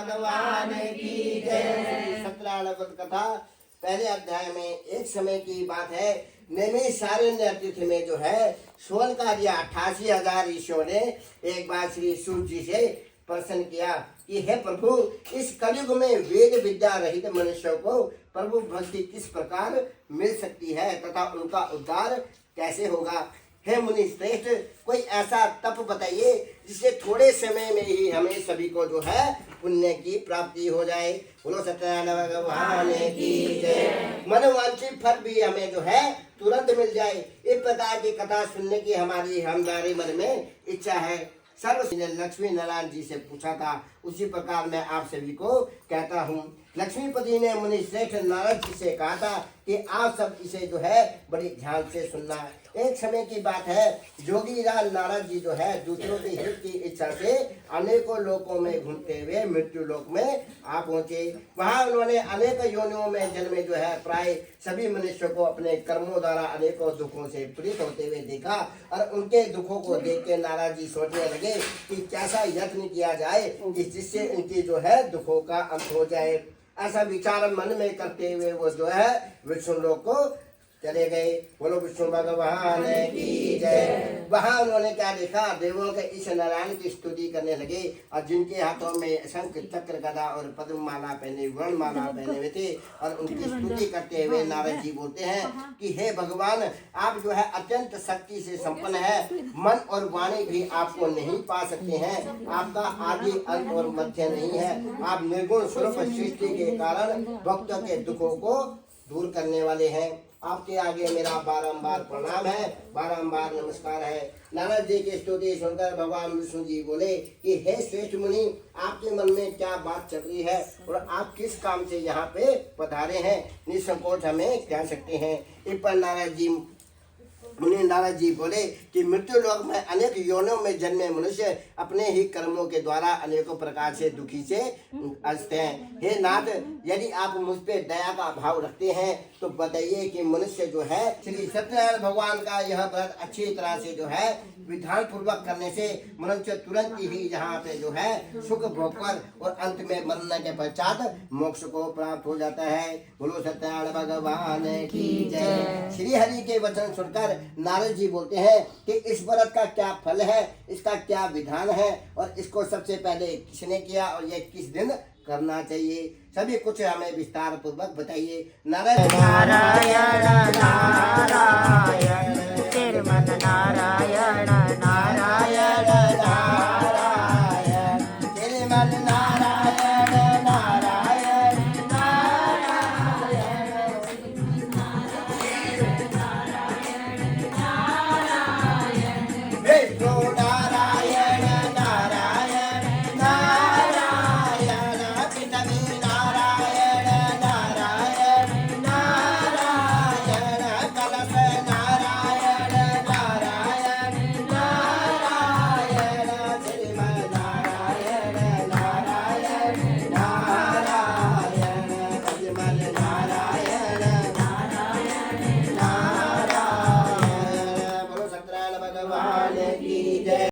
भगवान की जय। सत्यनारायण कथा पहले अध्याय में एक समय की बात है। नैमिषारण्य तिथि में जो है सोन का 88,000 ऋषियों ने एक बार श्री सूर्य जी से प्रश्न किया कि हे प्रभु, इस कलयुग में वेद विद्या रहित मनुष्यों को प्रभु भक्ति किस प्रकार मिल सकती है तथा उनका उद्धार कैसे होगा। हे मुनि श्रेष्ठ, कोई ऐसा तप बताइए जिससे थोड़े समय में ही हमें सभी को जो है पुण्य की प्राप्ति हो जाए। बोलो सत्यनारायण भगवान की जय। मनोवांछित फल भी हमें जो है तुरंत मिल जाए, इस प्रकार की कथा सुनने की हमारे मन में इच्छा है। सर्व ने लक्ष्मी नारायण जी से पूछा था, उसी प्रकार मैं आप सभी को कहता हूँ। लक्ष्मीपति ने मुनि श्रेष्ठ नारद जी से कहा था कि आप सब इसे जो है बड़ी ध्यान से सुनना। एक समय की बात है, जोगीराज नारद जी जो है दूसरों के हित की इच्छा से अनेकों लोकों में घूमते हुए मृत्यु लोक में आ पहुंचे। वहां उन्होंने अनेक योनियों में जन्मे जो है प्राय सभी मनुष्यों को अपने कर्मों द्वारा अनेकों दुखों से पीड़ित होते हुए देखा और उनके दुखों को देख के नारद जी सोचने लगे कि कैसा यत्न किया जाए कि जिससे इनकी जो है दुखों का अंत हो जाए। ऐसा विचार मन में करते हुए वो जो है विष्णु लोक को चले गए। बोलो विष्णु भगवान की जय। वहां उन्होंने क्या देखा, देवों के इस नारायण की स्तुति करने लगे और जिनके हाथों में शंख चक्र गदा और पद्म माला पहने वर्णमाला पहने हुए थे और उनकी स्तुति करते हुए नारद जी बोलते हैं कि हे भगवान, आप जो है अत्यंत शक्ति से संपन्न है, मन और वाणी भी आपको नहीं पा सकते हैं। आपका आदि अंत और मध्य नहीं है। आप निर्गुण स्वरूप सृष्टि के कारण भक्तों के दुखों को दूर करने वाले हैं। आपके आगे मेरा बारंबार प्रणाम है, बारंबार नमस्कार है। नारद जी की स्तुति सुनकर भगवान विष्णु जी बोले कि हे श्रेष्ठ मुनि, आपके मन में क्या बात चल रही है और आप किस काम से यहाँ पे पधारे हैं, निसंकोच हमें कह सकते हैं। इस पर नारद जी बोले कि मृत्यु लोक में अनेक योनियों में जन्मे मनुष्य अपने ही कर्मों के द्वारा अनेकों प्रकार से दुखी से हंसते हैं। हे नाथ, यदि आप मुझ पे दया का भाव रखते हैं तो बताइए कि मनुष्य जो है श्री सत्यनारायण भगवान का यह व्रत अच्छी तरह से जो है विधान पूर्वक करने से मनुष्य तुरंत ही यहाँ पे जो है सुख भोगकर और अंत में मरने के पश्चात मोक्ष को प्राप्त हो जाता है। बोलो सत्यनारायण भगवान की जय। श्री हरि के वचन सुनकर नारद जी बोलते हैं कि इस व्रत का क्या फल है, इसका क्या विधान है और इसको सबसे पहले किसने किया और ये किस दिन करना चाहिए, सभी कुछ हमें विस्तार पूर्वक बताइए। नारायण नारायण नारायण,